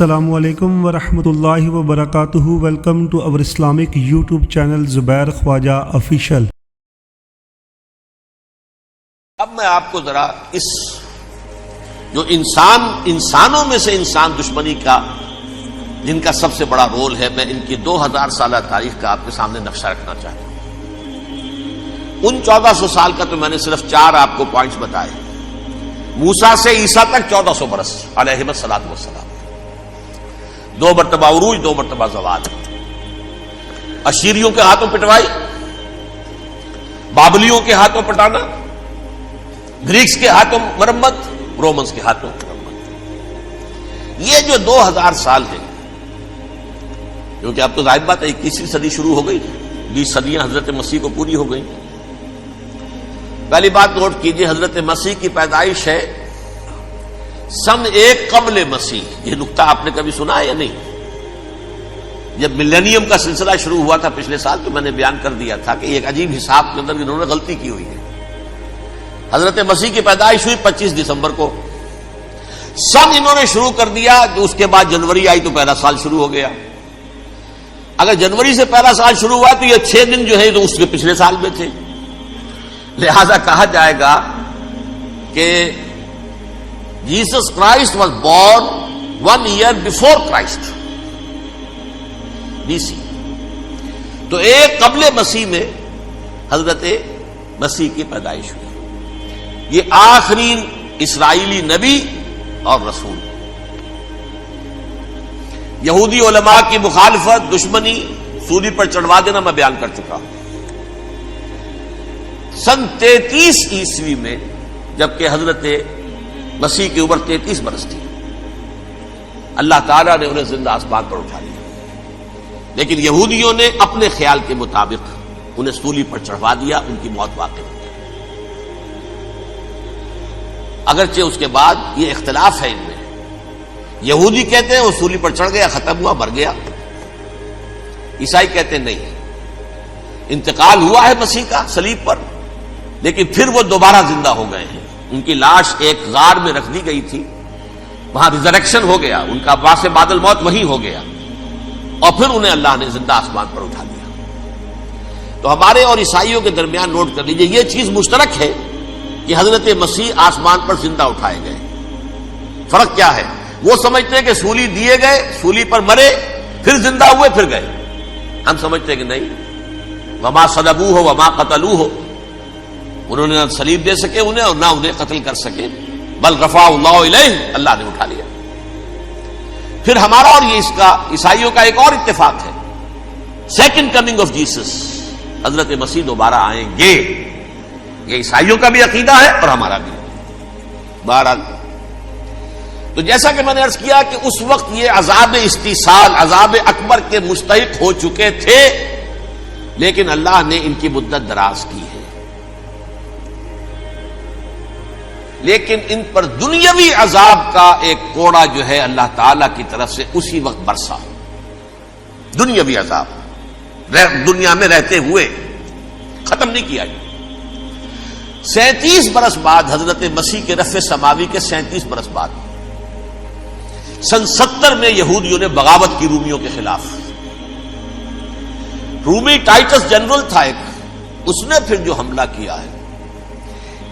السلام علیکم ورحمۃ اللہ وبرکاتہ۔ ویلکم ٹو اور اسلامک یوٹیوب چینل زبیر خواجہ آفیشیل۔ اب میں آپ کو ذرا اس جو انسانوں میں سے انسان دشمنی کا جن کا سب سے بڑا رول ہے، میں ان کی 2000 سالہ تاریخ کا آپ کے سامنے نقشہ رکھنا چاہتا ہوں۔ ان 1400 سال کا تو میں نے صرف 4 آپ کو پوائنٹس بتائے۔ موسیٰ سے عیسیٰ تک 1400 برس علیہ الصلوۃ والسلام، 2 مرتبہ عروج، 2 مرتبہ زوال، اشیریوں کے ہاتھوں پٹوائی، بابلیوں کے ہاتھوں پٹانا، گریکس کے ہاتھوں مرمت، رومنس کے ہاتھوں مرمت۔ یہ جو 2000 سال ہیں، کیونکہ اب تو ظاہر بات ہے 21ویں صدی شروع ہو گئی، 20 صدیاں حضرت مسیح کو پوری ہو گئی۔ پہلی بات نوٹ کیجئے، حضرت مسیح کی پیدائش ہے سن 1 قبل مسیح۔ یہ نقطہ آپ نے کبھی سنا ہے یا نہیں؟ جب ملینیم کا سلسلہ شروع ہوا تھا پچھلے سال، تو میں نے بیان کر دیا تھا کہ ایک عجیب حساب کے اندر انہوں نے غلطی کی ہوئی ہے۔ حضرت مسیح کی پیدائش ہوئی 25 دسمبر کو، سن انہوں نے شروع کر دیا، اس کے بعد جنوری آئی تو پہلا سال شروع ہو گیا۔ اگر جنوری سے پہلا سال شروع ہوا تو یہ 6 دن جو ہے تو اس کے پچھلے سال میں تھے، لہذا کہا جائے گا کہ Jesus Christ was born 1 year before Christ BC۔ تو 1 قبل مسیح میں حضرت مسیح کی پیدائش ہوئی۔ یہ آخری اسرائیلی نبی اور رسول۔ یہودی علماء کی مخالفت، دشمنی، سولی پر چڑھوا دینا میں بیان کر چکا ہوں۔ سن 33 عیسوی میں جبکہ حضرت مسیح کی عمر 33 برس تھی، اللہ تعالیٰ نے انہیں زندہ آسمان پر اٹھا لیا، لیکن یہودیوں نے اپنے خیال کے مطابق انہیں سولی پر چڑھوا دیا، ان کی موت واقع ہو گئی۔ اگرچہ اس کے بعد یہ اختلاف ہے ان میں، یہودی کہتے ہیں وہ سولی پر چڑھ گیا، ختم ہوا، مر گیا، عیسائی کہتے ہیں نہیں، انتقال ہوا ہے مسیح کا صلیب پر، لیکن پھر وہ دوبارہ زندہ ہو گئے ہیں۔ ان کی لاش ایک غار میں رکھ دی گئی تھی، وہاں ریزریکشن ہو گیا، ان کا باعث بعد الموت وہی ہو گیا، اور پھر انہیں اللہ نے زندہ آسمان پر اٹھا دیا۔ تو ہمارے اور عیسائیوں کے درمیان نوٹ کر لیجئے، یہ چیز مشترک ہے کہ حضرت مسیح آسمان پر زندہ اٹھائے گئے۔ فرق کیا ہے؟ وہ سمجھتے ہیں کہ سولی دیے گئے، سولی پر مرے، پھر زندہ ہوئے، پھر گئے۔ ہم سمجھتے ہیں کہ نہیں، وما صلبوہ وما قتلوہ، انہوں نے نہ صلیب دے سکے انہیں اور نہ انہیں قتل کر سکے، بل رفعہ اللہ الیہ، اللہ نے اٹھا لیا۔ پھر ہمارا اور یہ اس کا عیسائیوں کا ایک اور اتفاق ہے، سیکنڈ کمنگ آف جیسس، حضرت مسیح دوبارہ آئیں گے۔ یہ عیسائیوں کا بھی عقیدہ ہے اور ہمارا بھی۔ بہرحال تو جیسا کہ میں نے عرض کیا کہ اس وقت یہ عذاب استیصال، عذاب اکبر کے مستحق ہو چکے تھے، لیکن اللہ نے ان کی مدت دراز کی ہے، لیکن ان پر دنیاوی عذاب کا ایک کوڑا جو ہے اللہ تعالی کی طرف سے اسی وقت برسا۔ دنیاوی عذاب دنیا میں رہتے ہوئے ختم نہیں کیا۔ 37 برس بعد حضرت مسیح کے رفع سماوی کے 37 برس بعد سن 70 میں یہودیوں نے بغاوت کی رومیوں کے خلاف۔ رومی ٹائٹس جنرل تھا ایک، اس نے پھر جو حملہ کیا ہے،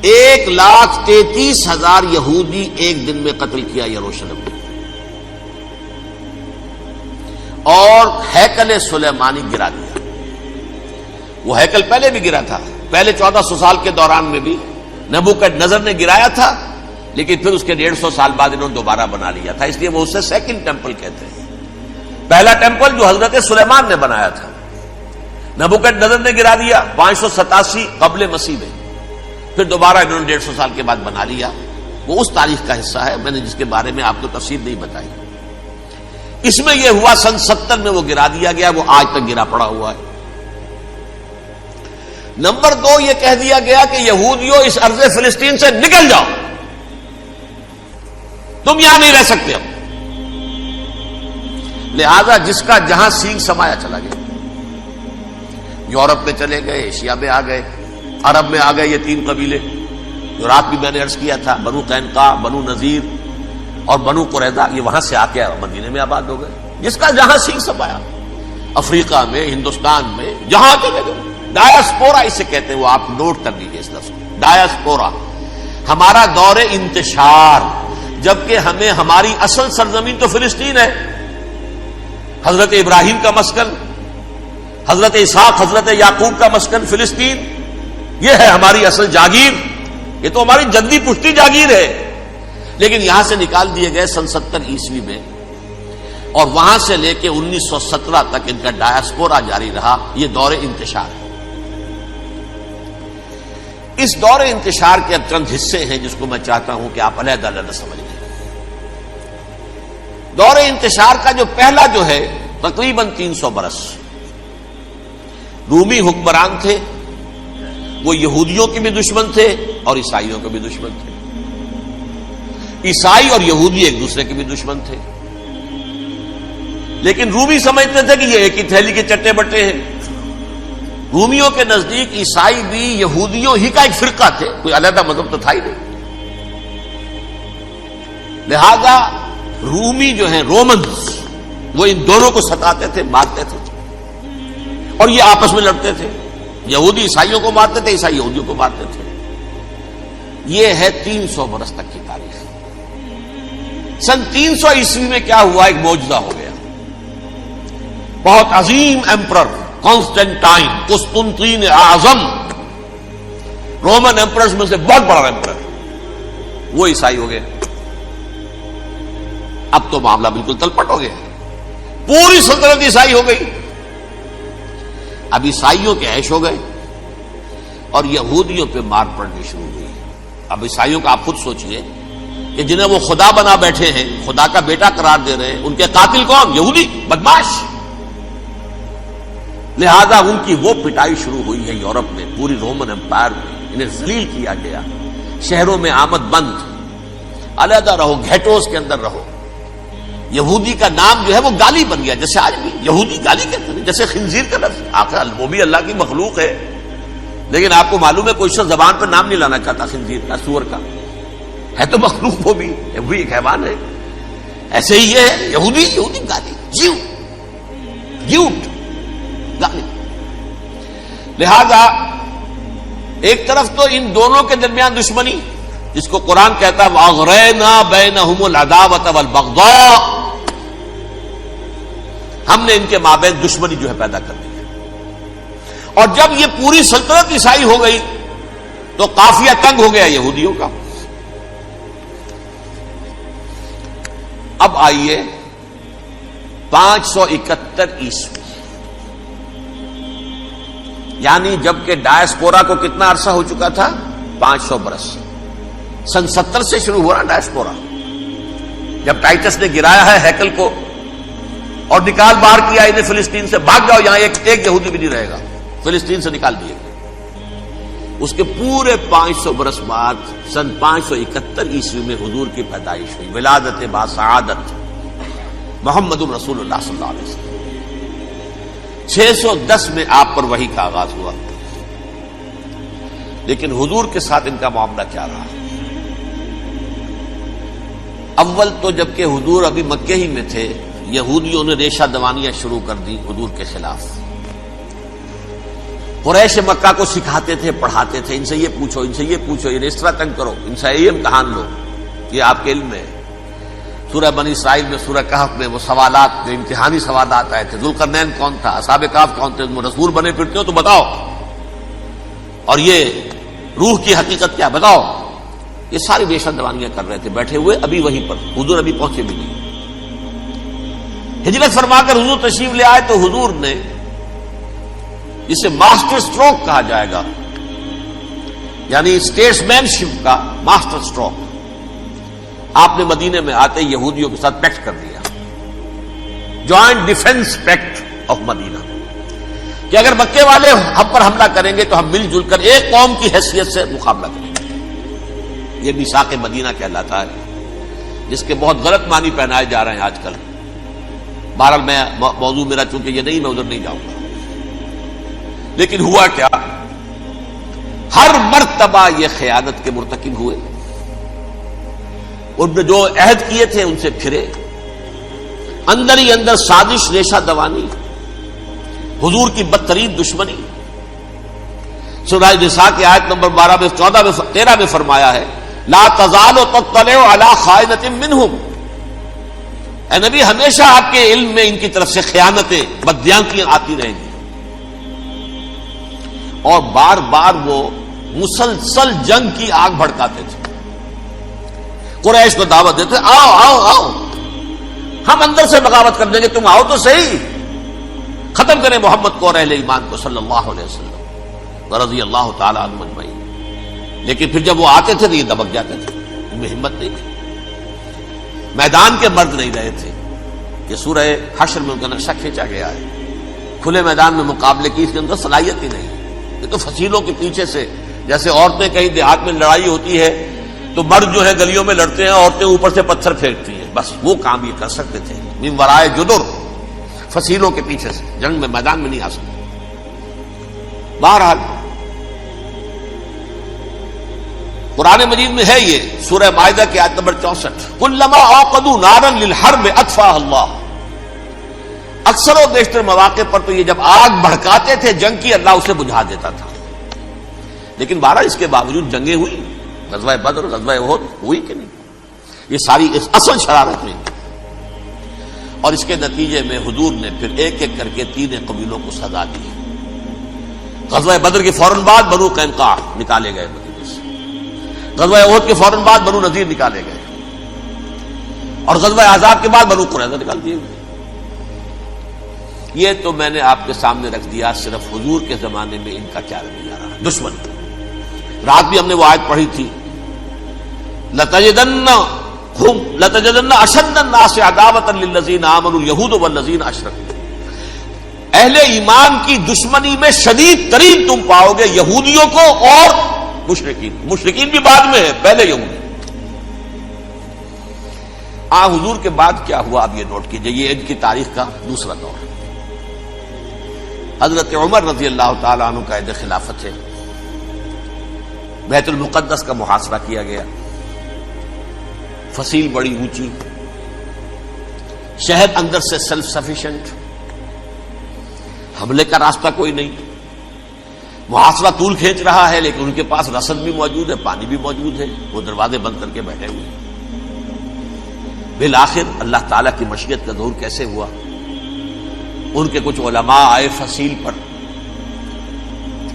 1,33,000 یہودی ایک دن میں قتل کیا یروشلم میں، اور ہیکل سلیمانی گرا دیا۔ وہ ہیکل پہلے بھی گرا تھا، پہلے 1400 سال کے دوران میں بھی نبوکدنضر نے گرایا تھا، لیکن پھر اس کے 150 سال بعد انہوں نے دوبارہ بنا لیا تھا، اس لیے وہ اسے سیکنڈ ٹیمپل کہتے ہیں۔ پہلا ٹیمپل جو حضرت سلیمان نے بنایا تھا، نبوکدنضر نے گرا دیا 587 قبل مسیح میں، پھر دوبارہ انہوں نے 150 سال کے بعد بنا لیا۔ وہ اس تاریخ کا حصہ ہے، میں نے جس کے بارے میں آپ کو تفصیل نہیں بتائی۔ اس میں یہ ہوا سن 70 میں وہ گرا دیا گیا، وہ آج تک گرا پڑا ہوا ہے۔ نمبر 2، یہ کہہ دیا گیا کہ یہودیوں اس ارض فلسطین سے نکل جاؤ، تم یہاں نہیں رہ سکتے ہو۔ لہذا جس کا جہاں سینگ سمایا چلا گیا، یورپ میں چلے گئے، ایشیا میں آ گئے، عرب میں آ گئے، یہ 3 قبیلے جو رات بھی میں نے عرض کیا تھا، بنو قینقاع، بنو نذیر اور بنو قریظہ یہ وہاں سے آ کے مدینے میں آباد ہو گئے، جس کا جہاں سیکھ سب آیا، افریقہ میں، ہندوستان میں، جہاں چلے گئے۔ ڈایاسپورا اسے کہتے ہیں، وہ آپ نوٹ کر لیجیے اس لفظ کو، ڈایاسپورا، ہمارا دور انتشار، جبکہ ہمیں ہماری اصل سرزمین تو فلسطین ہے، حضرت ابراہیم کا مسکن، حضرت اسحاق حضرت یعقوب کا مسکن فلسطین، یہ ہے ہماری اصل جاگیر، یہ تو ہماری جدی پشتی جاگیر ہے، لیکن یہاں سے نکال دیے گئے سن 70 عیسوی میں، اور وہاں سے لے کے 1917 تک ان کا ڈایاسپورا جاری رہا۔ یہ دور انتشار ہے۔ اس دور انتشار کے اب چند حصے ہیں جس کو میں چاہتا ہوں کہ آپ علیحدہ علیحدہ سمجھ لیں۔ دور انتشار کا جو پہلا جو ہے تقریباً 300 برس، رومی حکمران تھے، وہ یہودیوں کے بھی دشمن تھے اور عیسائیوں کے بھی دشمن تھے، عیسائی اور یہودی ایک دوسرے کے بھی دشمن تھے، لیکن رومی سمجھتے تھے کہ یہ ایک ہی تھیلی کے چٹے بٹے ہیں۔ رومیوں کے نزدیک عیسائی بھی یہودیوں ہی کا ایک فرقہ تھے، کوئی علیحدہ مذہب تو تھا ہی نہیں، لہذا رومی جو ہیں رومنز، وہ ان دونوں کو ستاتے تھے، مارتے تھے، اور یہ آپس میں لڑتے تھے، یہودی عیسائیوں کو مارتے تھے، عیسائی یہودیوں کو مارتے تھے۔ یہ ہے 300 برس تک کی تاریخ۔ سن 300 عیسوی میں کیا ہوا؟ ایک معجزہ ہو گیا۔ بہت عظیم ایمپرر کانسٹینٹائن، قسطنطین اعظم، رومن ایمپررز میں سے بہت بڑا ایمپرر، وہ عیسائی ہو گئے۔ اب تو معاملہ بالکل تلپٹ ہو گیا، پوری سلطنت عیسائی ہو گئی۔ اب عیسائیوں کے عیش ہو گئے اور یہودیوں پہ مار پڑنی شروع ہوئی۔ اب عیسائیوں کا آپ خود سوچئے کہ جنہیں وہ خدا بنا بیٹھے ہیں، خدا کا بیٹا قرار دے رہے ہیں، ان کے قاتل کون؟ یہودی بدماش۔ لہذا ان کی وہ پٹائی شروع ہوئی ہے یورپ میں، پوری رومن امپائر میں انہیں ذلیل کیا گیا، شہروں میں آمد بند، علیحدہ رہو، گھیٹوز کے اندر رہو۔ یہودی کا نام جو ہے وہ گالی بن گیا، جیسے آج بھی یہودی گالی کہتے ہیں، جیسے خنزیر کا لفظ، آخر وہ بھی اللہ کی مخلوق ہے، لیکن آپ کو معلوم ہے کوئی شخص زبان پر نام نہیں لانا چاہتا خنزیر کا، سور کا، ہے تو مخلوق، وہ بھی ایک حیوان ہے۔ ایسے ہی یہ ہے یہودی گالی، گیوٹ گالی۔ لہذا ایک طرف تو ان دونوں کے درمیان دشمنی، جس کو قرآن کہتا ہے وَأَغْرَيْنَا بَيْنَهُمُ الْعَدَاوَةَ وَالْبَغْضَاءَ، ہم نے ان کے مابین دشمنی جو ہے پیدا کر دی ہے۔ اور جب یہ پوری سلطنت عیسائی ہو گئی تو قافیہ تنگ ہو گیا یہودیوں کا۔ اب آئیے 571 عیسوی، یعنی جبکہ ڈایاسپورا کو کتنا عرصہ ہو چکا تھا؟ 500 برس۔ سن 70 سے شروع ہو رہا ڈایاسپورا، جب ٹائٹس نے گرایا ہے ہیکل کو اور نکال باہر کیا انہیں فلسطین سے، بھاگ جاؤ، یہاں ایک یہودی بھی نہیں رہے گا، فلسطین سے نکال دیے گئے۔ اس کے پورے 500 برس بعد سن 571 عیسوی میں حضور کی پیدائش ہوئی، ولادت باسعادت محمد رسول اللہ صلی اللہ علیہ وسلم۔ 610 میں آپ پر وحی کا آغاز ہوا، لیکن حضور کے ساتھ ان کا معاملہ کیا رہا؟ اول تو جبکہ حضور ابھی مکے ہی میں تھے، یہودیوں نے ریشہ دوانیاں شروع کر دی حضور کے خلاف۔ قریش مکہ کو سکھاتے تھے، پڑھاتے تھے، ان سے یہ پوچھو، ان سے یہ پوچھو، یہ اس طرح تنگ کرو، ان سے یہ امتحان لو، یہ آپ کے علم میں ہے۔ سورہ بنی اسرائیل میں، سورہ کہف میں وہ سوالات، جو امتحانی سوالات آئے تھے، ذوالقرنین کون تھا، اصحاب کہف کون تھے، تم رسول بنے پھرتے ہو تو بتاؤ، اور یہ روح کی حقیقت کیا بتاؤ، یہ ساری ریشہ دوانیاں کر رہے تھے بیٹھے ہوئے، ابھی وہیں پر حضور ابھی پہنچے بھی نہیں۔ ہجرت فرما کر حضور تشریف لے آئے تو حضور نے، جسے ماسٹر اسٹروک کہا جائے گا، یعنی اسٹیٹس مین شپ کا ماسٹر اسٹروک، آپ نے مدینے میں آتے یہودیوں کے ساتھ پیکٹ کر دیا، جوائنٹ ڈیفنس پیکٹ آف مدینہ، کہ اگر مکے والے ہم پر حملہ کریں گے تو ہم مل جل کر ایک قوم کی حیثیت سے مقابلہ کریں گے۔ یہ میثاق مدینہ کہلاتا ہے، جس کے بہت غلط معنی پہنائے جا رہے ہیں آج کل۔ بہرحال میں موضوع میرا چونکہ یہ نہیں، میں ادھر نہیں جاؤں گا، لیکن ہوا کیا؟ ہر مرتبہ یہ خیانت کے مرتکب ہوئے، ان نے جو عہد کیے تھے ان سے پھرے، اندر ہی اندر سازش ریشہ دوانی، حضور کی بدترین دشمنی۔ سورہ نساء کی آیت نمبر 12 میں 14 میں 13 میں فرمایا ہے لا تزال تطلع علی خائنۃ منہم، اے نبی ہمیشہ آپ کے علم میں ان کی طرف سے خیانتیں، بددیانتیاں آتی رہیں گی۔ اور بار بار وہ مسلسل جنگ کی آگ بھڑکاتے تھے، قریش کو دعوت دیتے آؤ آؤ آؤ ہم اندر سے بغاوت کر دیں گے، تم آؤ تو صحیح، ختم کریں محمد کو اور اہل ایمان کو صلی اللہ علیہ وسلم رضی اللہ تعالی عنہم اجمعین۔ لیکن پھر جب وہ آتے تھے تو یہ دبک جاتے تھے، ان میں ہمت نہیں تھی، میدان کے مرد نہیں رہے تھے۔ یہ سورہ حشر میں ان کا نقشہ کھینچا گیا ہے، کھلے میدان میں مقابلے کی اس کے اندر صلاحیت ہی نہیں۔ یہ تو فصیلوں کے پیچھے سے، جیسے عورتیں کہیں دیہات میں لڑائی ہوتی ہے تو مرد جو ہے گلیوں میں لڑتے ہیں، عورتیں اوپر سے پتھر پھینکتی ہیں، بس وہ کام یہ کر سکتے تھے۔ من ورائے جدر، فصیلوں کے پیچھے سے، جنگ میں میدان میں نہیں آ سکتے۔ بہرحال قرآن مجید میں ہے یہ سورہ مائدہ کی آیت نمبر 64 کلما اوقدوا نارا للحرب اطفاها اللہ۔ اکثر و بیشتر مواقع پر تو یہ جب آگ بھڑکاتے تھے جنگ کی، اللہ اسے بجھا دیتا تھا۔ لیکن بہرحال اس کے باوجود جنگیں ہوئی، غزوہ بدر، غزوہ احد ہوئی کہ نہیں؟ یہ ساری اصل شرارت ہوئی، اور اس کے نتیجے میں حضور نے پھر ایک ایک کر کے 3 قبیلوں کو سزا دی۔ غزوہ بدر کے فوراً بعد بنو قینقاع نکالے گئے مدینے سے، غزوہ احد کے فوراً بعد بنو نذیر نکالے گئے، اور غزوہ احزاب کے بعد بنو قریظہ نکال دیے گئے۔ یہ تو میں نے آپ کے سامنے رکھ دیا صرف حضور کے زمانے میں ان کا کیا رویہ رہا، دشمن۔ رات بھی ہم نے وہ آیت پڑھی تھی لَتَجِدَنَّ أَشَدَّ النَّاسِ عَدَاوَةً لِلَّذِينَ آمَنُوا الْيَهُودُ وَالَّذِينَ أَشْرَكُوا، اہل ایمان کی دشمنی میں شدید ترین تم پاؤ گے یہودیوں کو اور مشرکین بھی بعد میں ہے، پہلے یہودی۔ حضور کے بعد کیا ہوا اب یہ نوٹ کیجئے، یہ ان کی تاریخ کا دوسرا دور۔ حضرت عمر رضی اللہ تعالی عنہ کا عہد خلافت ہے، بیت المقدس کا محاصرہ کیا گیا، فصیل بڑی اونچی، شہر اندر سے سیلف سفیشینٹ، حملے کا راستہ کوئی نہیں، محاصرہ طول کھینچ رہا ہے، لیکن ان کے پاس رسد بھی موجود ہے، پانی بھی موجود ہے، وہ دروازے بند کر کے بیٹھے ہوئے ہیں۔ بالآخر اللہ تعالیٰ کی مشیت کا ظہور کیسے ہوا؟ ان کے کچھ علماء آئے فصیل پر،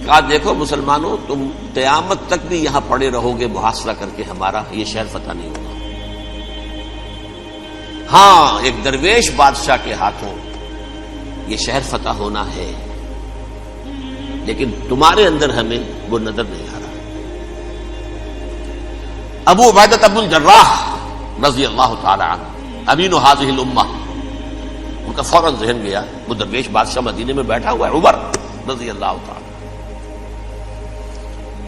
کہا دیکھو مسلمانوں، تم قیامت تک بھی یہاں پڑے رہو گے محاصرہ کر کے، ہمارا یہ شہر فتح نہیں ہوگا۔ ہاں ایک درویش بادشاہ کے ہاتھوں یہ شہر فتح ہونا ہے، لیکن تمہارے اندر ہمیں وہ نظر نہیں آ رہا۔ ابو عبیدہ بن الجراح رضی اللہ تعالی عنہ امین هذه الامہ، ان کا فوراً ذہن گیا، وہ درویش بادشاہ مدینے میں بیٹھا ہوا ہے، عمر رضی اللہ تعالی۔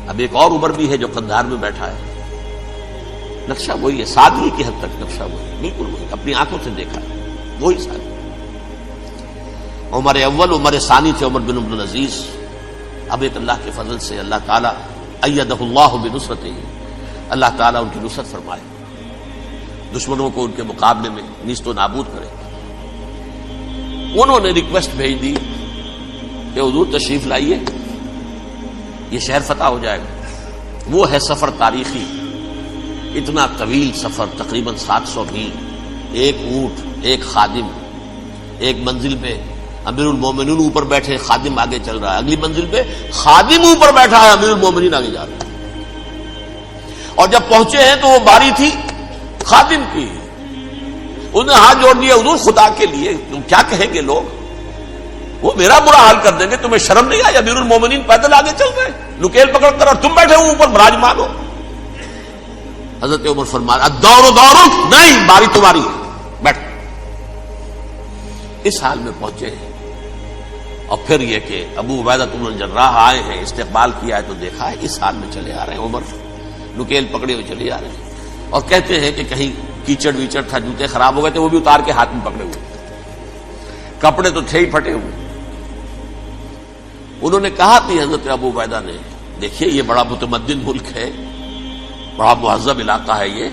اب ایک اور عمر بھی ہے جو قندھار میں بیٹھا ہے، نقشہ وہی ہے، سادگی کی حد تک نقشہ وہی ہے، بالکل وہی، اپنی آنکھوں سے دیکھا ہے، وہی سادگی۔ عمر اول، عمر ثانی تھے عمر بن عبد العزیز۔ اب ایک اللہ کے فضل سے اللہ تعالیٰ ایدہ اللہ بنصرتہ، اللہ تعالیٰ ان کی نصرت فرمائے، دشمنوں کو ان کے مقابلے میں نیست و نابود کرے۔ انہوں نے ریکویسٹ بھیج دی کہ حضور تشریف لائیے، یہ شہر فتح ہو جائے گا۔ وہ ہے سفر تاریخی، اتنا طویل سفر، تقریباً 700 میل، ایک اونٹ، ایک خادم، ایک منزل پہ امیر المومنین اوپر بیٹھے، خادم آگے چل رہا ہے، اگلی منزل پہ خادم اوپر بیٹھا ہے، امیر المومنین آگے جا رہا ہے۔ اور جب پہنچے ہیں تو وہ باری تھی خادم کی، انہوں نے ہاتھ جوڑ دیا، حضور خدا کے لیے تم کیا کہیں گے لوگ، وہ میرا برا حال کر دیں گے، تمہیں شرم نہیں آئی؟ امیر المومنین پیدل آگے چل رہے ہیں نکیل پکڑ کر، اور تم بیٹھے ہو اوپر براجمان ہو۔ حضرت عمر فرمایا الدور دورک، نہیں باری تمہاری ہے، بیٹھ۔ اس حال میں پہنچے ہیں، اور پھر یہ کہ ابو عبیدہ بن الجراح آئے ہیں، استقبال کیا ہے تو دیکھا ہے اس حال میں چلے آ رہے ہیں، عمر نکیل پکڑے ہوئے چلے آ رہے ہیں، اور کہتے ہیں کہ کہیں کیچڑ ویچڑ تھا، جوتے خراب ہو گئے تھے، وہ بھی اتار کے ہاتھ میں پکڑے ہوئے، کپڑے تو تھے ہی پھٹے ہوئے۔ انہوں نے کہا کہ حضرت ابو عبیدہ نے، دیکھیے یہ بڑا متمدن ملک ہے، بڑا مہذب علاقہ ہے یہ،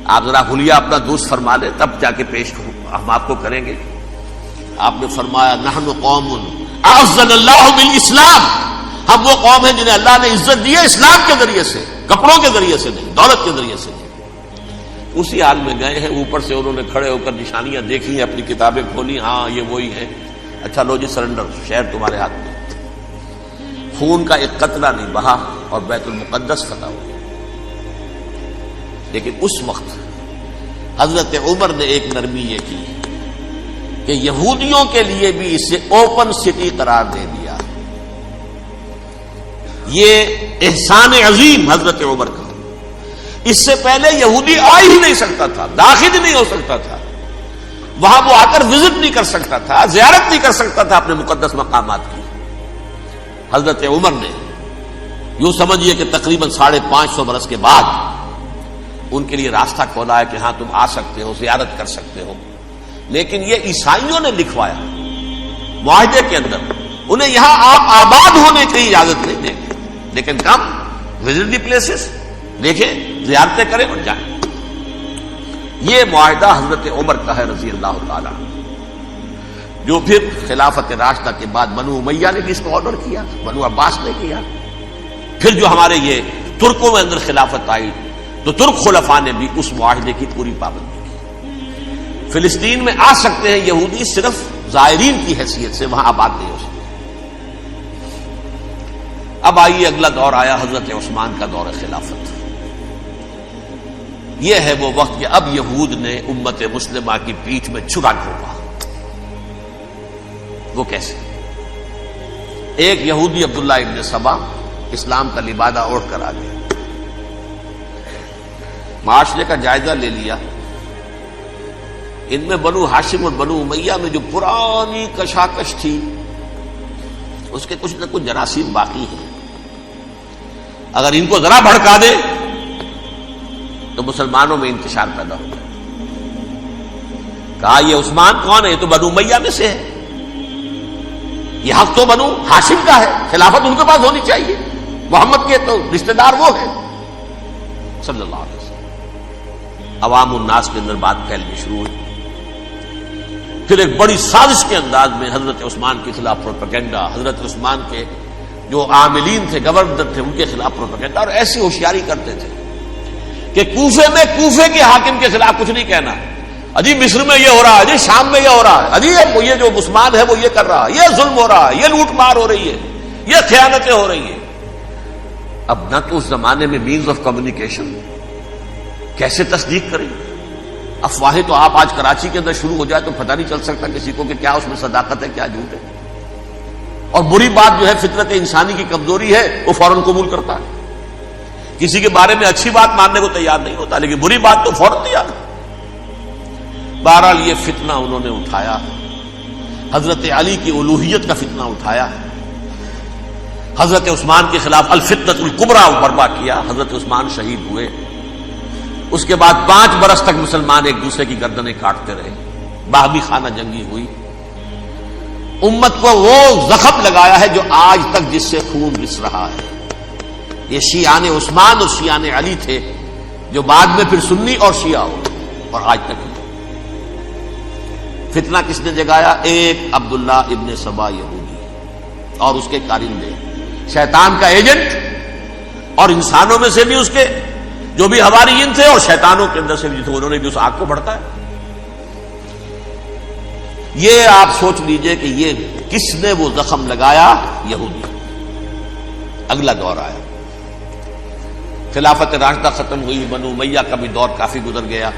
آپ ذرا حلیہ اپنا درست فرما لیں تب جا کے پیش ہم آپ کو کریں گے. آپ نے فرمایا نحن قوم اعزنا اللہ بالاسلام، ہم وہ قوم ہیں جنہیں اللہ نے عزت دی ہے اسلام کے ذریعے سے، کپڑوں کے ذریعے سے نہیں، دولت کے ذریعے سے نہیں. اسی حال میں گئے ہیں، اوپر سے انہوں نے کھڑے ہو کر نشانیاں دیکھی ہیں، اپنی کتابیں کھولی، ہاں یہ وہی ہیں. اچھا لو جی سرنڈر، شہر تمہارے ہاتھ میں. خون کا ایک قطرہ نہیں بہا اور بیت المقدس فتح ہو گیا. لیکن اس وقت حضرت عمر نے ایک نرمی یہ کی کہ یہودیوں کے لیے بھی اسے اوپن سٹی قرار دے دیا. یہ احسان عظیم حضرت عمر کا. اس سے پہلے یہودی آ ہی نہیں سکتا تھا، داخل ہی نہیں ہو سکتا تھا، وہاں وہ آ کر وزٹ نہیں کر سکتا تھا، زیارت نہیں کر سکتا تھا اپنے مقدس مقامات کی. حضرت عمر نے یوں سمجھیے کہ تقریباً 550 برس کے بعد ان کے لیے راستہ کھولا ہے کہ ہاں تم آ سکتے ہو، زیارت کر سکتے ہو. لیکن یہ عیسائیوں نے لکھوایا معاہدے کے اندر، انہیں یہاں آپ آباد ہونے کی اجازت نہیں دیں گے، لیکن کم وزٹ دی پلیسز، دیکھیں زیارتیں کریں اور جائیں. یہ معاہدہ حضرت عمر کا ہے رضی اللہ تعالیٰ، جو پھر خلافت راشدہ کے بعد بنو امیہ نے بھی اس کو آرڈر کیا، بنو عباس نے کیا. پھر جو ہمارے یہ ترکوں میں اندر خلافت آئی تو ترک خلفاء نے بھی اس معاہدے کی پوری پابندی کی. فلسطین میں آ سکتے ہیں یہودی صرف زائرین کی حیثیت سے، وہاں آباد نہیں ہو سکتے. اب آئیے اگلا دور آیا حضرت عثمان کا دور خلافت. یہ ہے وہ وقت کہ اب یہود نے امت مسلمہ کی پیٹھ میں چھرا گھونپا. وہ کیسے؟ ایک یہودی عبداللہ ابن سبا اسلام کا لبادہ اوڑھ کر آ گیا، معاشرے کا جائزہ لے لیا. ان میں بنو ہاشم اور بنو امیہ میں جو پرانی کشاکش تھی اس کے کچھ نہ کچھ جراثیم باقی ہیں. اگر ان کو ذرا بھڑکا دے تو مسلمانوں میں انتشار پیدا ہو جائے. کہا یہ عثمان کون ہے؟ یہ تو بنو امیہ میں سے ہے، یہ حق تو بنو ہاشم کا ہے، خلافت ان کے پاس ہونی چاہیے، محمد کے تو رشتہ دار وہ ہے صلی اللہ علیہ وسلم. عوام الناس کے اندر بات پھیلنی شروع ہوئی. پھر ایک بڑی سازش کے انداز میں حضرت عثمان کے خلاف پروپیگنڈا، حضرت عثمان کے جو عاملین تھے، گورنر تھے، ان کے خلاف پروپیگنڈا، اور ایسی ہوشیاری کرتے تھے کہ کوفے میں کوفے کے حاکم کے خلاف کچھ نہیں کہنا. اجی مصر میں یہ ہو رہا ہے، اجی شام میں یہ ہو رہا ہے، اجی یہ جو عثمان ہے وہ یہ کر رہا ہے، یہ ظلم ہو رہا ہے، یہ لوٹ مار ہو رہی ہے، یہ خیانتیں ہو رہی ہیں. اب نہ تو اس زمانے میں مینز آف کمیونیکیشن، کیسے تصدیق کریں؟ افواہیں تو آپ آج کراچی کے اندر شروع ہو جائے تو پتہ نہیں چل سکتا کسی کو کہ کیا اس میں صداقت ہے کیا جھوٹ ہے. اور بری بات جو ہے فطرت انسانی کی کمزوری ہے، وہ فوراً قبول کرتا ہے. کسی کے بارے میں اچھی بات ماننے کو تیار نہیں ہوتا، لیکن بری بات تو فوراً تیار. بہرحال یہ فتنہ انہوں نے اٹھایا، حضرت علی کی الوہیت کا فتنہ اٹھایا، حضرت عثمان کے خلاف الفتنۃ الکبریٰ برپا کیا. حضرت عثمان شہید ہوئے. اس کے بعد 5 برس تک مسلمان ایک دوسرے کی گردنیں کاٹتے رہے، باہمی خانہ جنگی ہوئی. امت کو وہ زخم لگایا ہے جو آج تک جس سے خون رس رہا ہے. یہ شیعان عثمان اور شیعان علی تھے جو بعد میں پھر سنی اور شیعہ ہو، اور آج تک فتنہ کس نے جگایا؟ ایک عبداللہ ابن سبا یہودی اور اس کے کارندے، شیطان کا ایجنٹ، اور انسانوں میں سے بھی اس کے جو بھی حواریین تھے اور شیطانوں کے اندر سے بھی تھے، انہوں نے بھی اس آگ کو بڑھتا ہے. یہ آپ سوچ لیجئے کہ یہ کس نے وہ زخم لگایا؟ یہودی. اگلا دور آیا، خلافت راشدہ ختم ہوئی، بنو امیہ کا بھی دور کافی گزر گیا.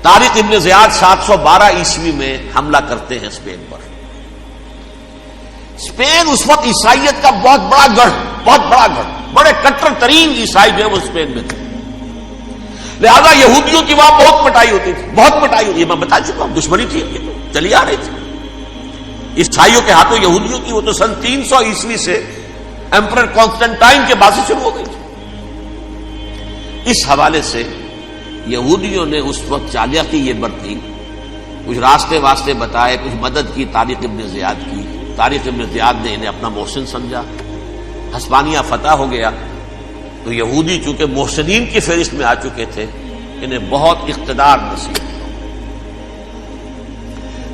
طارق ابن زیاد 712 عیسوی میں حملہ کرتے ہیں اسپین پر. اسپین اس وقت عیسائیت کا بہت بڑا گڑھ، بڑے کٹر ترین عیسائی جو ہے وہ اسپین میں تھے. لہذا یہودیوں کی وہاں بہت پٹائی ہوتی تھی، بہت پٹائی ہوتی. میں بتا چکا ہوں، دشمنی تھی، یہ تو چلی آ رہی تھی عیسائیوں کے ہاتھوں یہودیوں کی. وہ تو سن 300 عیسوی سے ایمپرر کانسٹنٹائن کے بعد سے شروع ہو گئی تھی. اس حوالے سے یہودیوں نے اس وقت چالاکی یہ برتی، کچھ راستے واسطے بتائے، کچھ مدد کی طارق ابن زیاد کی. طارق ابن زیاد نے انہیں اپنا محسن سمجھا. ہسپانیہ فتح ہو گیا تو یہودی چونکہ محسنین کی فہرست میں آ چکے تھے انہیں بہت اقتدار نصیب ہوا،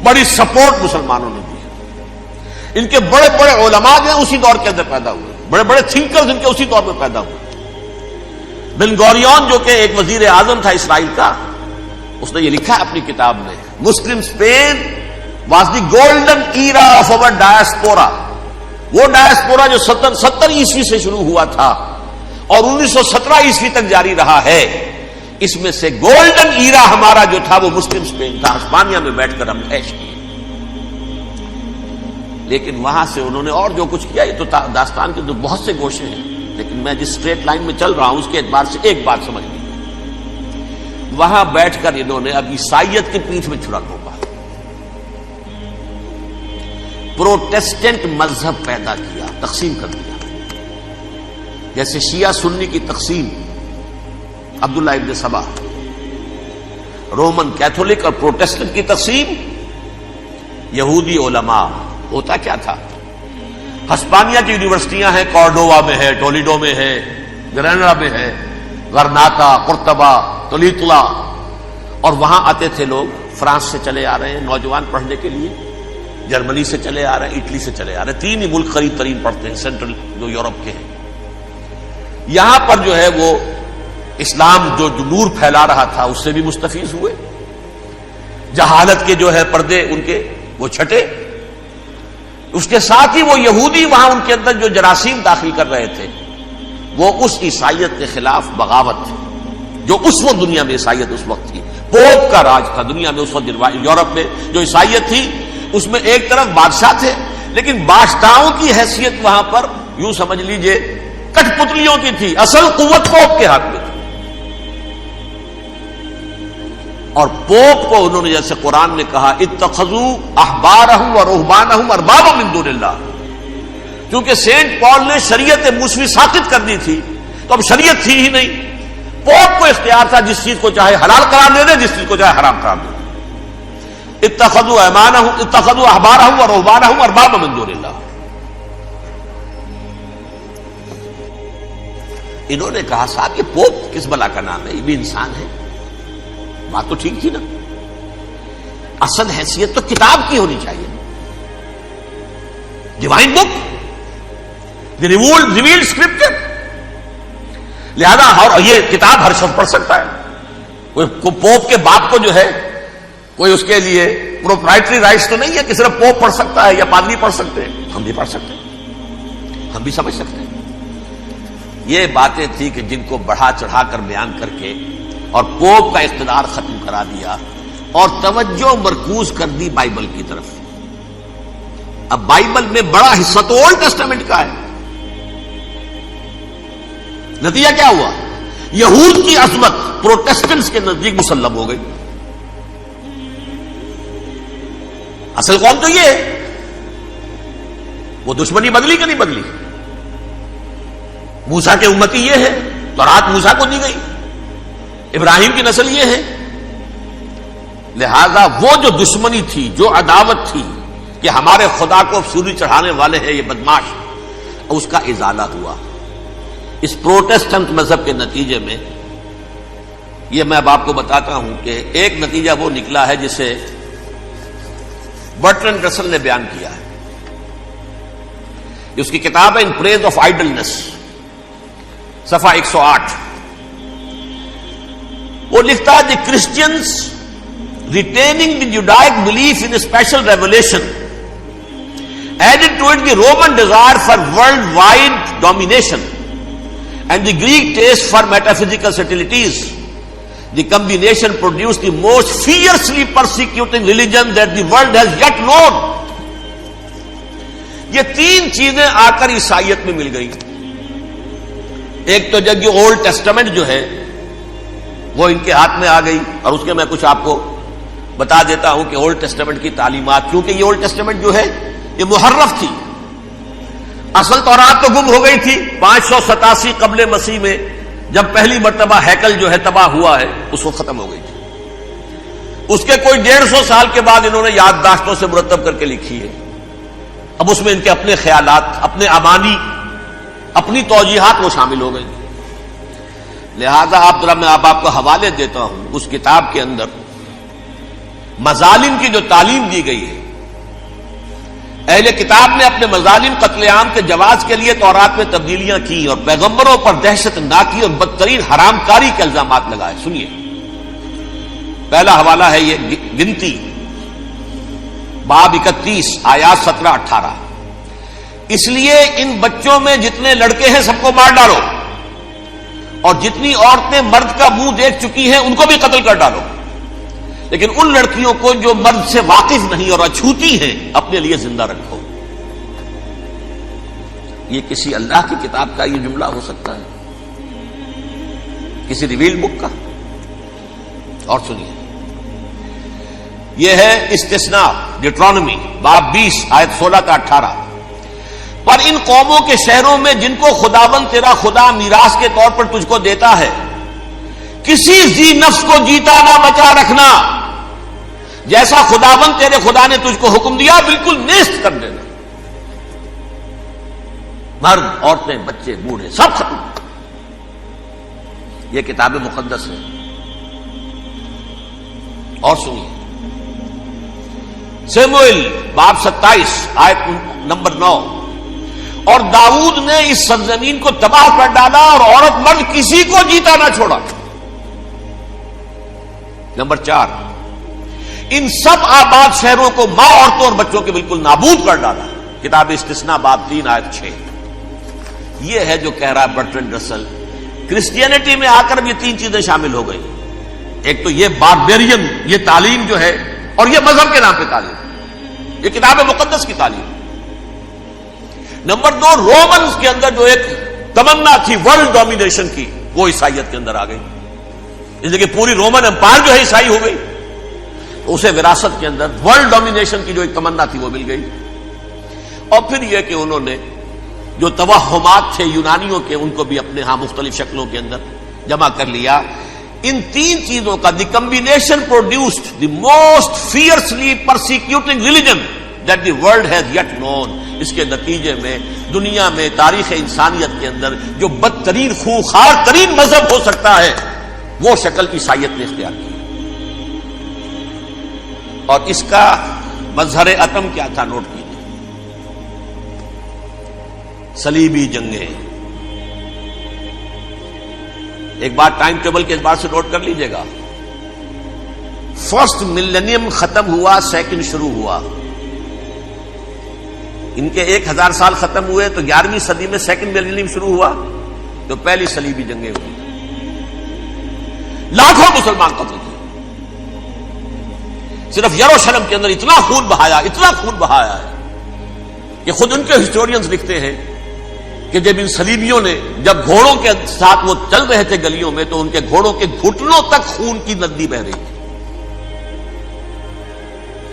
بڑی سپورٹ مسلمانوں نے دی. ان کے بڑے بڑے علماء جو ہیں اسی دور کے اندر پیدا ہوئے، بڑے بڑے تھنکرز ان کے اسی دور میں پیدا ہوئے. بن گوریون جو کہ ایک وزیر اعظم تھا اسرائیل کا، اس نے یہ لکھا ہے اپنی کتاب میں، Muslim Spain was the golden era of our diaspora. وہ ڈائسپورا جو 70 عیسوی سے شروع ہوا تھا اور 1917 عیسوی تک جاری رہا ہے، اس میں سے گولڈن ایرا ہمارا جو تھا وہ مسلم اسپین تھا. ہسپانیہ میں بیٹھ کر ہم عیش کیے، لیکن وہاں سے انہوں نے اور جو کچھ کیا، یہ تو داستان کے بہت سے گوشے ہیں، لیکن میں جس اسٹریٹ لائن میں چل رہا ہوں اس کے اعتبار سے ایک بات سمجھ لی، وہاں بیٹھ کر انہوں نے اب عیسائیت کی پیٹھ میں چھڑا ٹوپا، پروٹیسٹنٹ مذہب پیدا کیا، تقسیم کر دیا. جیسے شیعہ سنی کی تقسیم، عبداللہ ابن سبا، رومن کیتھولک اور پروٹیسٹنٹ کی تقسیم، یہودی علماء. ہوتا کیا تھا، ہسپانیہ کی یونیورسٹیاں ہیں، کارڈووا میں ہے، ٹولیڈو میں ہے، گریناڈا میں ہے، غرناطہ، قرطبہ، تولیتلا، اور وہاں آتے تھے لوگ. فرانس سے چلے آ رہے ہیں نوجوان پڑھنے کے لیے، جرمنی سے چلے آ رہے ہیں، اٹلی سے چلے آ رہے ہیں. 3 ہی ملک قریب ترین پڑھتے ہیں سینٹرل جو یورپ کے ہیں. یہاں پر جو ہے وہ اسلام جو نور پھیلا رہا تھا اس سے بھی مستفیض ہوئے. جہالت کے جو ہے پردے ان کے وہ چھٹے. اس کے ساتھ ہی وہ یہودی وہاں ان کے اندر جو جراثیم داخل کر رہے تھے وہ اس عیسائیت کے خلاف بغاوت تھی جو اس وقت دنیا میں عیسائیت اس وقت تھی. پوپ کا راج تھا دنیا میں اس وقت. یورپ میں جو عیسائیت تھی اس میں ایک طرف بادشاہ تھے، لیکن بادشاہوں کی حیثیت وہاں پر یوں سمجھ لیجئے کٹ پتلیوں کی تھی، اصل قوت پوپ کے ہاتھ میں تھی. اور پوپ کو انہوں نے جیسے قرآن نے کہا اتخذوا احبارهم ورهبانهم اربابا من دون اللہ، کیونکہ سینٹ پال نے شریعت موسوی ساقط کر دی تھی تو اب شریعت تھی ہی نہیں. پوپ کو اختیار تھا جس چیز کو چاہے حلال قرار دے دے، جس چیز کو چاہے حرام قرار دے دے. اتخذوا احبارهم ورهبانهم اربابا من دون اللہ. انہوں نے کہا صاحب یہ پوپ کس بلا کا نام ہے، یہ بھی انسان ہے. بات تو ٹھیک تھی نا، اصل حیثیت تو کتاب کی ہونی چاہیے، ڈیوائن بک، دی ریویلڈ اسکرپچر. لہذا اور یہ کتاب ہر شخص پڑھ سکتا ہے. کوئی پوپ کے باپ کو جو ہے کوئی اس کے لیے پروپرائٹری رائٹس تو نہیں ہے کہ صرف پوپ پڑھ سکتا ہے یا پادری پڑھ سکتے ہیں. ہم بھی پڑھ سکتے ہیں، ہم بھی سمجھ سکتے ہیں. یہ باتیں تھی کہ جن کو بڑھا چڑھا کر بیان کر کے اور پوپ کا اقتدار ختم کرا دیا اور توجہ مرکوز کر دی بائبل کی طرف. اب بائبل میں بڑا حصہ تو اولڈ ٹیسٹامنٹ کا ہے. نتیجہ کیا ہوا، یہود کی عظمت پروٹیسٹنٹس کے نزدیک مسلم ہو گئی. اصل قوم تو یہ ہے، وہ دشمنی بدلی کہ نہیں بدلی. موسیٰ کے امتی یہ ہے، تورات موسیٰ کو دی گئی، ابراہیم کی نسل یہ ہے. لہذا وہ جو دشمنی تھی، جو عداوت تھی کہ ہمارے خدا کو سولی چڑھانے والے ہیں یہ بدماش، اس کا ازالہ ہوا. اس پروٹیسٹنٹ مذہب کے نتیجے میں یہ میں اب آپ کو بتاتا ہوں کہ ایک نتیجہ وہ نکلا ہے جسے برٹرنڈ رسل نے بیان کیا ہے. اس کی کتاب ہے ان پریز آف آئیڈلنس، صفحہ 108. وہ لکھتا ہے the Christians retaining the Judaic belief in special revelation added to it the Roman desire for world wide domination and the Greek taste for metaphysical subtleties. The combination produced the most fiercely persecuting religion that the world has yet known. یہ 3 چیزیں آ کر عیسائیت میں مل گئی. ایک تو جب یہ اولڈ ٹیسٹامنٹ جو ہے وہ ان کے ہاتھ میں آ گئی، اور اس کے میں کچھ آپ کو بتا دیتا ہوں کہ اولڈ ٹیسٹامنٹ کی تعلیمات، کیونکہ یہ اولڈ ٹیسٹامنٹ جو ہے یہ محرف تھی. اصل تورات تو گم ہو گئی تھی 587 قبل مسیح میں، جب پہلی مرتبہ ہیکل جو ہے تباہ ہوا ہے، اس وقت ختم ہو گئی تھی. اس کے کوئی 150 سال کے بعد انہوں نے یادداشتوں سے مرتب کر کے لکھی ہے. اب اس میں ان کے اپنے خیالات، اپنے امانی، اپنی توجیحات وہ شامل ہو گئی. لہذا آپ ذرا میں آپ کو حوالے دیتا ہوں اس کتاب کے اندر مظالم کی جو تعلیم دی گئی ہے. اہل کتاب نے اپنے مظالم قتل عام کے جواز کے لیے تورات میں تبدیلیاں کی اور پیغمبروں پر دہشت ناکی اور بدترین حرام کاری کے الزامات لگائے. سنیے، پہلا حوالہ ہے یہ گنتی باب 31 آیات 17-18. اس لیے ان بچوں میں جتنے لڑکے ہیں سب کو مار ڈالو، اور جتنی عورتیں مرد کا منہ دیکھ چکی ہیں ان کو بھی قتل کر ڈالو، لیکن ان لڑکیوں کو جو مرد سے واقف نہیں اور اچھوتی ہیں اپنے لیے زندہ رکھو. یہ کسی اللہ کی کتاب کا یہ جملہ ہو سکتا ہے؟ کسی ریویل بک کا؟ اور سنیے، یہ ہے استثناء ڈیٹرانومی باب 20 آیت 16-18. پر ان قوموں کے شہروں میں جن کو خداوند تیرا خدا میراث کے طور پر تجھ کو دیتا ہے، کسی ذی نفس کو جیتا نہ بچا رکھنا، جیسا خداوند تیرے خدا نے تجھ کو حکم دیا بالکل نیست کر دینا. مرد، عورتیں، بچے، بوڑھے سب ختم. یہ کتاب مقدس ہے. اور سنیے، سموئیل باب 27 آیت نمبر 9. اور داؤد نے اس سرزمین کو تباہ کر ڈالا اور عورت مرد کسی کو جیتا نہ چھوڑا. نمبر 4، ان سب آباد شہروں کو ماں، عورتوں اور بچوں کے بالکل نابود کر ڈالا. کتاب استثناء باب 3 آیت 6. یہ ہے جو کہہ رہا ہے برٹرنڈ رسل، کرسچینٹی میں آ کر بھی یہ تین چیزیں شامل ہو گئی. ایک تو یہ باربیرین یہ تعلیم جو ہے، اور یہ مذہب کے نام پہ تعلیم، یہ کتاب مقدس کی تعلیم. نمبر 2، رومنز کے اندر جو ایک تمنا تھی ورلڈ ڈومینیشن کی، وہ عیسائیت کے اندر آ گئی. اس لیے کہ پوری رومن امپائر جو ہے عیسائی ہو گئی، تو اسے وراثت کے اندر ورلڈ ڈومینیشن کی جو ایک تمنا تھی وہ مل گئی. اور پھر یہ کہ انہوں نے جو توہمات تھے یونانیوں کے، ان کو بھی اپنے ہاں مختلف شکلوں کے اندر جمع کر لیا. ان تین چیزوں کا the combination produced the most fiercely persecuting religion that the world has yet known. اس کے نتیجے میں دنیا میں تاریخ انسانیت کے اندر جو بدترین خوخار ترین مذہب ہو سکتا ہے وہ شکل عیسائیت نے اختیار کی. اور اس کا مظہر عتم کیا تھا؟ نوٹ کیجیے، صلیبی جنگیں. ایک بار ٹائم ٹیبل کے اعتبار سے نوٹ کر لیجئے گا. فرسٹ ملینیم ختم ہوا، سیکنڈ شروع ہوا. ان کے 1000 سال ختم ہوئے تو 11ویں صدی میں سیکنڈ ملینیم شروع ہوا، تو پہلی صلیبی جنگیں ہوئی. لاکھوں مسلمان قتل کیے. صرف یروشلم کے اندر اتنا خون بہایا ہے کہ خود ان کے ہسٹورینز لکھتے ہیں کہ جب ان صلیبیوں نے جب گھوڑوں کے ساتھ وہ چل رہے تھے گلیوں میں، تو ان کے گھوڑوں کے گھٹنوں تک خون کی ندی بہ رہی تھی.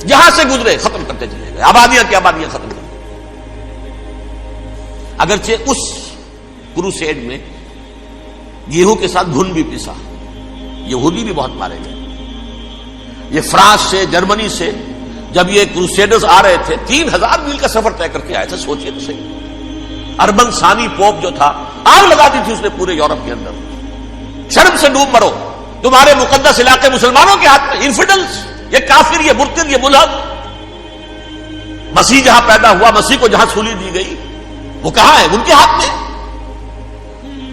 جہاں سے گزرے ختم کرتے چلے گئے، آبادیاں کی آبادیاں ختم کر. اگرچہ اس کروسیڈ میں گیہوں کے ساتھ گھن بھی پیسا، یہودی بھی بہت مارے گئے. یہ فرانس سے، جرمنی سے جب یہ کروسیڈرز آ رہے تھے، 3000 میل کا سفر طے کر کے آئے تھے. سوچئے تو صحیح. اربن ثانی پوپ جو تھا، آگ لگا دی تھی اس نے پورے یورپ کے اندر. شرم سے ڈوب مرو، تمہارے مقدس علاقے مسلمانوں کے ہاتھ میں. انفیڈلز، یہ کافر، یہ مرتد، یہ ملحد. مسیح جہاں پیدا ہوا، مسیح کو جہاں سولی دی گئی، وہ کہاں ہے؟ ان کے ہاتھ میں.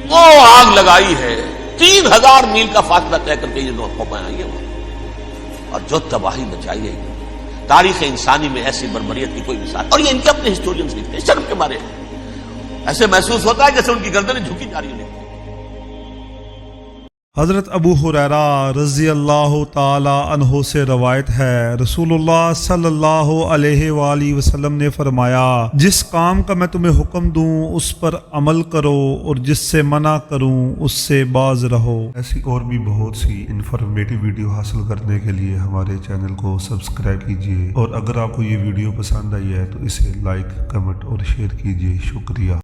وہ آگ لگائی ہے، 3000 میل کا فاصلہ طے کر کے یہ قوم آئی ہے، اور جو تباہی مچائی ہے. تاریخ انسانی میں ایسی بربریت کی کوئی مثال. اور یہ ان کے اپنے ہسٹورینز لکھتے ہیں. شرم کے مارے ایسے محسوس ہوتا ہے جیسے ان کی گردنیں جھکی جا رہی ہیں. حضرت ابو ہریرہ رضی اللہ تعالی عنہ سے روایت ہے، رسول اللہ صلی اللہ علیہ وآلہ وسلم نے فرمایا، جس کام کا میں تمہیں حکم دوں اس پر عمل کرو، اور جس سے منع کروں اس سے باز رہو. ایسی اور بھی بہت سی انفارمیٹیو ویڈیو حاصل کرنے کے لیے ہمارے چینل کو سبسکرائب کیجیے، اور اگر آپ کو یہ ویڈیو پسند آئی ہے تو اسے لائک، کمنٹ اور شیئر کیجیے. شکریہ.